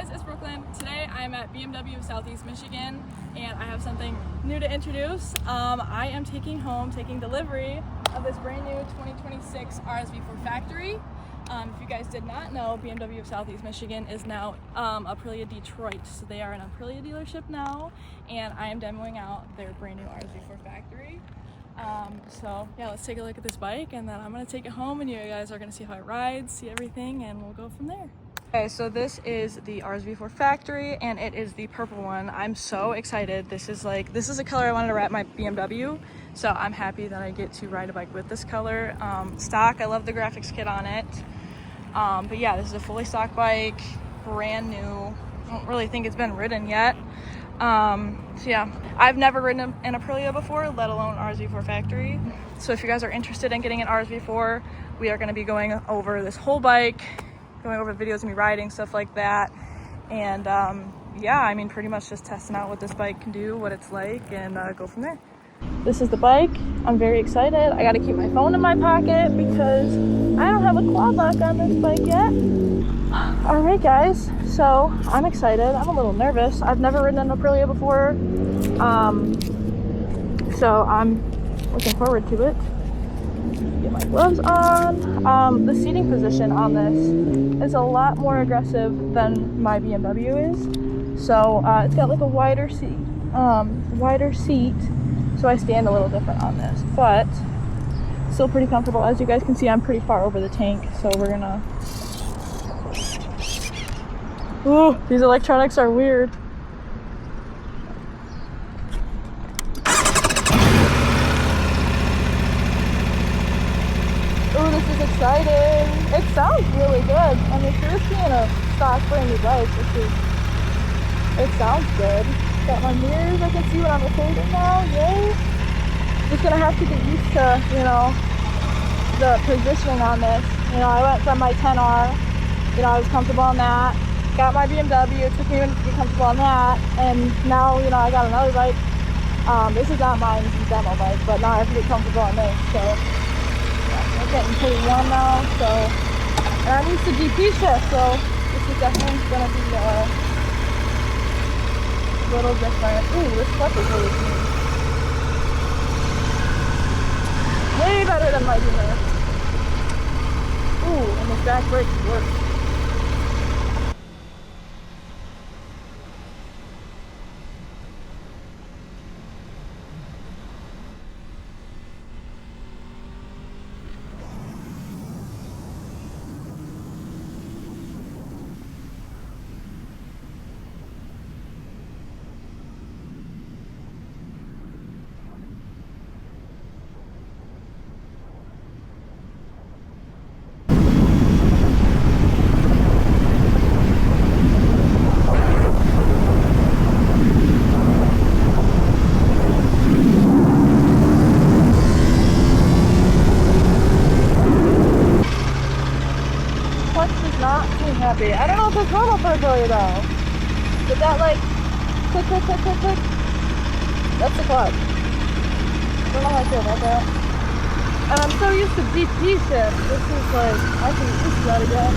guys, it's Brooklyn. Today I'm at BMW Southeast Michigan and I have something new to introduce. I am taking delivery of this brand new 2026 RSV4 factory. If you guys did not know, BMW of Southeast Michigan is now Aprilia Detroit. So they are an Aprilia dealership now, and I am demoing out their brand new RSV4 factory. So yeah, let's take a look at this bike and then I'm gonna take it home and you guys are gonna see how it rides, see everything, and we'll go from there. Okay, so this is the RSV4 factory and it is the purple one. I'm so excited. This is a color I wanted to wrap my BMW. So I'm happy that I get to ride a bike with this color. Stock, I love the graphics kit on it. But yeah, this is a fully stock bike, brand new. I don't really think it's been ridden yet. So yeah, I've never ridden an Aprilia before, let alone RSV4 factory. So if you guys are interested in getting an RSV4, we are gonna be going over this whole bike, going over videos of me riding, stuff like that. And yeah, I mean, pretty much just testing out what this bike can do, what it's like, and go from there. This is the bike. I'm very excited. I gotta keep my phone in my pocket because I don't have a quad lock on this bike yet. All right, guys, so I'm excited. I'm a little nervous. I've never ridden an Aprilia before. So I'm looking forward to it. Get my gloves on. The seating position on this is a lot more aggressive than my BMW is. So it's got like a wider seat, so I stand a little different on this, but still pretty comfortable. As you guys can see, I'm pretty far over the tank, so we're gonna... Ooh, these electronics are weird. Ooh, this is exciting. It sounds really good. I mean, for this being a stock brand new bike, it sounds good. Got my mirrors, I can see what I'm recording now, yay. Just gonna have to get used to, you know, the positioning on this. You know, I went from my 10R, you know, I was comfortable on that. Got my BMW, it took me a minute to get comfortable on that. And now, you know, I got another bike. This is not mine, this is a demo bike, but now I have to get comfortable on this, so. I'm getting pretty warm now, so, and I'm used to GP shift, so this is definitely gonna be a little different. Ooh, this clutch is really clean. Way better than my Beamer. Ooh, and the back brakes work. I don't know if it's normal for Aprilia though. But that like click, click, click, click, click. That's the clutch. I don't know how I feel about that. And I'm so used to DP shift. This is like, I can use that again.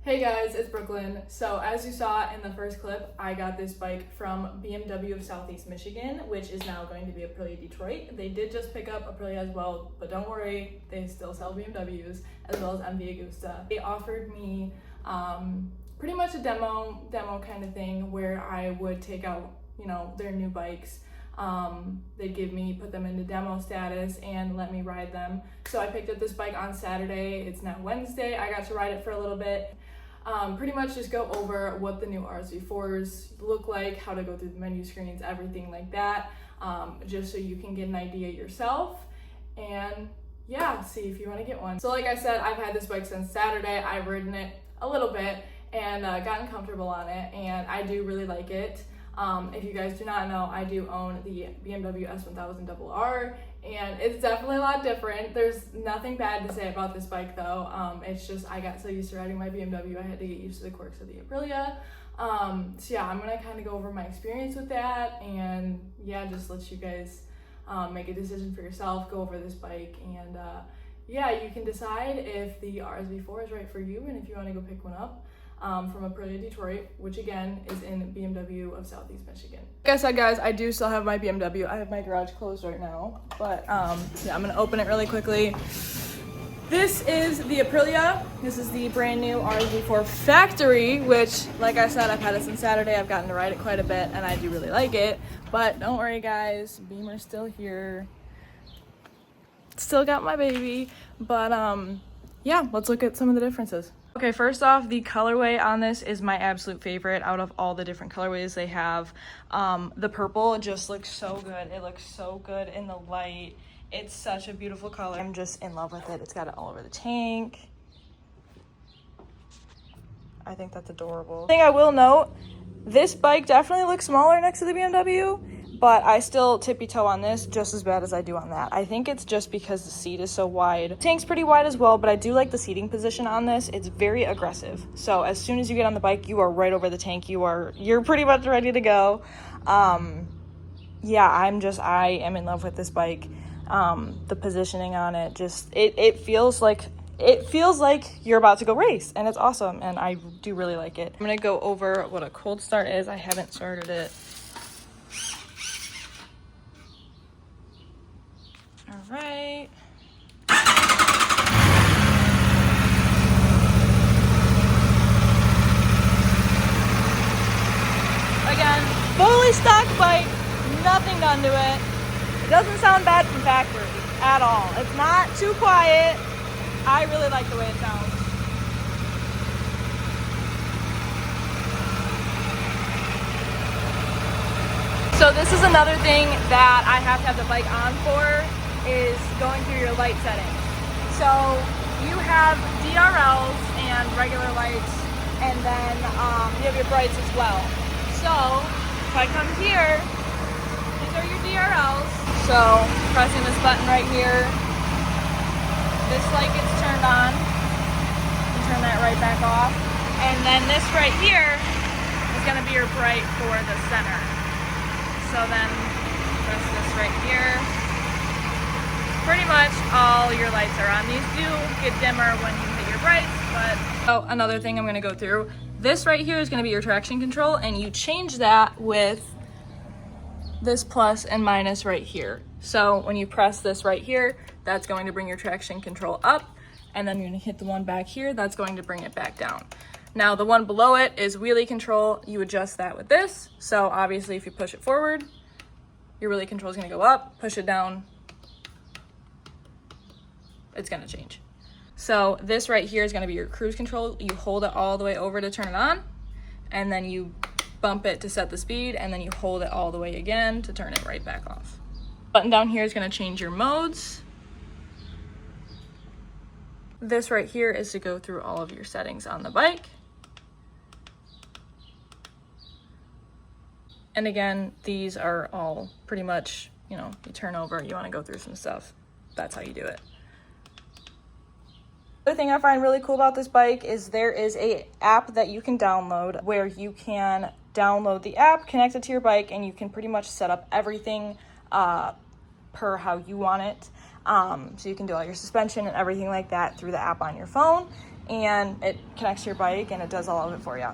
Hey guys, it's Brooklyn. So as you saw in the first clip, I got this bike from BMW of Southeast Michigan, which is now going to be Aprilia Detroit. They did just pick up Aprilia as well, but don't worry, they still sell BMWs as well as MV Agusta. They offered me pretty much a demo kind of thing where I would take out, their new bikes. They'd put them into demo status and let me ride them. So I picked up this bike on Saturday. It's now Wednesday. I got to ride it for a little bit. Pretty much just go over what the new RSV4s look like, how to go through the menu screens, everything like that, just so you can get an idea yourself. And yeah, see if you want to get one. So like I said, I've had this bike since Saturday. I've ridden it a little bit and gotten comfortable on it, and I do really like it. If you guys do not know, I do own the BMW S1000RR, and it's definitely a lot different. There's nothing bad to say about this bike though. It's just I got so used to riding my BMW, I had to get used to the quirks of the Aprilia. So yeah, I'm gonna kind of go over my experience with that, and yeah, just let you guys make a decision for yourself, go over this bike, and yeah, you can decide if the RSV4 is right for you and if you want to go pick one up. From Aprilia Detroit, which again is in BMW of Southeast Michigan. Like I said, guys, I do still have my BMW. I have my garage closed right now, but yeah, I'm gonna open it really quickly. This is the Aprilia. This is the brand new RSV4 factory, which, like I said, I've had it since Saturday. I've gotten to ride it quite a bit, and I do really like it. But don't worry, guys, Beamer's still here. Still got my baby, but yeah, let's look at some of the differences. Okay, first off, the colorway on this is my absolute favorite out of all the different colorways they have. The purple just looks so good. It looks so good in the light. It's such a beautiful color. I'm just in love with it. It's got it all over the tank. I think that's adorable. Thing I will note, this bike definitely looks smaller next to the BMW, but I still tippy toe on this just as bad as I do on that. I think it's just because the seat is so wide. The tank's pretty wide as well, but I do like the seating position on this. It's very aggressive. So as soon as you get on the bike, you are right over the tank. You're pretty much ready to go. Yeah, I am in love with this bike. The positioning on it, just it feels like you're about to go race, and it's awesome, and I do really like it. I'm gonna go over what a cold start is. I haven't started it. All right. Again, fully stock bike, nothing done to it. It doesn't sound bad from factory at all. It's not too quiet. I really like the way it sounds. So this is another thing that I have to have the bike on for, is going through your light settings. So you have DRLs and regular lights, and then you have your brights as well. So if I come here, these are your DRLs. So pressing this button right here, this light gets turned on. You turn that right back off. And then this right here is gonna be your bright for the center. So then press this right here. Pretty much all your lights are on. These do get dimmer when you hit your brights, but... Oh, another thing I'm gonna go through. This right here is gonna be your traction control, and you change that with this plus and minus right here. So when you press this right here, that's going to bring your traction control up, and then you're gonna hit the one back here, that's going to bring it back down. Now the one below it is wheelie control. You adjust that with this. So obviously if you push it forward, your wheelie control is gonna go up, push it down, it's gonna change. So this right here is gonna be your cruise control. You hold it all the way over to turn it on, and then you bump it to set the speed, and then you hold it all the way again to turn it right back off. Button down here is gonna change your modes. This right here is to go through all of your settings on the bike. And again, these are all pretty much, you turn over, you wanna go through some stuff. That's how you do it. The other thing I find really cool about this bike is there is a app that you can download where you can download the app, connect it to your bike, and you can pretty much set up everything per how you want it. So you can do all your suspension and everything like that through the app on your phone. and it connects to your bike and it does all of it for you.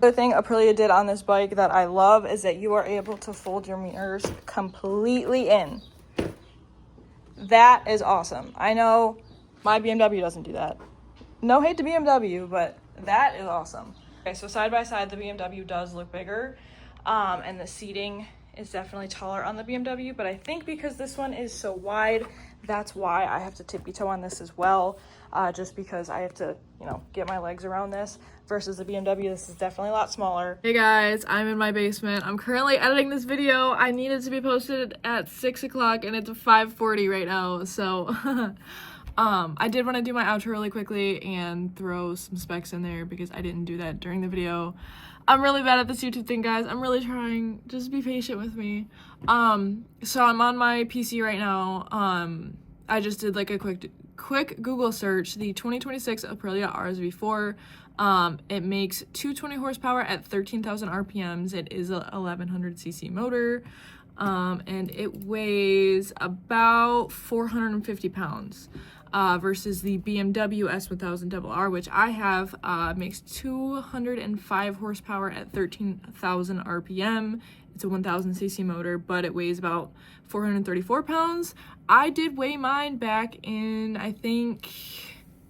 Other thing Aprilia did on this bike that I love is that you are able to fold your mirrors completely in. That is awesome. I know my BMW doesn't do that. No hate to BMW, but that is awesome. Okay, so side by side, the BMW does look bigger, and the seating is definitely taller on the BMW, but I think because this one is so wide, that's why I have to tippy toe on this as well, just because I have to, you know, get my legs around this versus the BMW. This is definitely a lot smaller. Hey guys, I'm in my basement. I'm currently editing this video. I need it to be posted at 6 o'clock and it's 5:40 right now, so I did want to do my outro really quickly and throw some specs in there because I didn't do that during the video. I'm really bad at this YouTube thing, guys. I'm really trying. Just be patient with me. So I'm on my PC right now. I just did like a quick Google search. The 2026 Aprilia RSV4. It makes 220 horsepower at 13,000 RPMs. It is a 1100 cc motor. And it weighs about 450 pounds. Versus the BMW S1000RR, which I have, makes 205 horsepower at 13,000 RPM. It's a 1000 cc motor, but it weighs about 434 pounds. I did weigh mine back in, I think,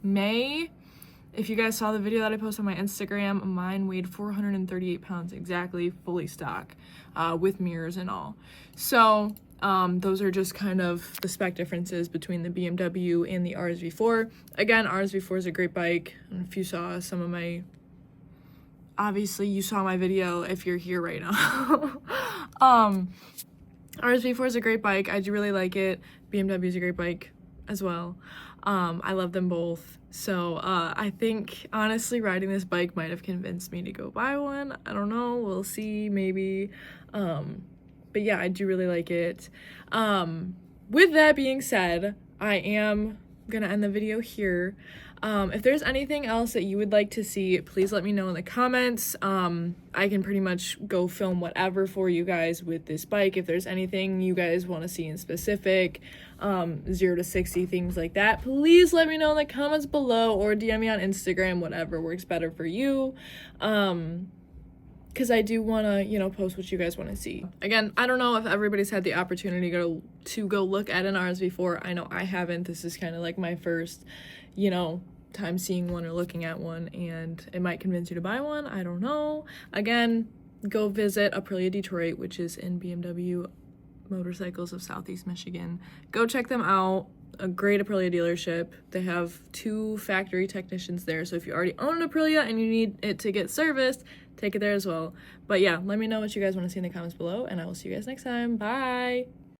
May. If you guys saw the video that I posted on my Instagram, mine weighed 438 pounds exactly, fully stock, with mirrors and all. So those are just kind of the spec differences between the BMW and the RSV4. Again, RSV4 is a great bike. And if you saw some of my, obviously you saw my video if you're here right now. RSV4 is a great bike. I do really like it. BMW is a great bike as well. I love them both. So I think honestly riding this bike might have convinced me to go buy one. I don't know. We'll see, maybe. But yeah, I do really like it. With that being said, I am gonna end the video here. If there's anything else that you would like to see, please let me know in the comments. I can pretty much go film whatever for you guys with this bike. If there's anything you guys want to see in specific, 0 to 60, things like that, please let me know in the comments below or DM me on Instagram, whatever works better for you. Because I do want to, you know, post what you guys want to see. Again, I don't know if everybody's had the opportunity to go look at an RSV4. I know I haven't. This is kind of like my first, you know, time seeing one or looking at one, and it might convince you to buy one. I don't know. Again, go visit Aprilia Detroit, which is in BMW Motorcycles of Southeast Michigan. Go check them out. A great Aprilia dealership. They have 2 factory technicians there, so if you already own an Aprilia and you need it to get serviced, take it there as well. But yeah, let me know what you guys want to see in the comments below, and I will see you guys next time. Bye!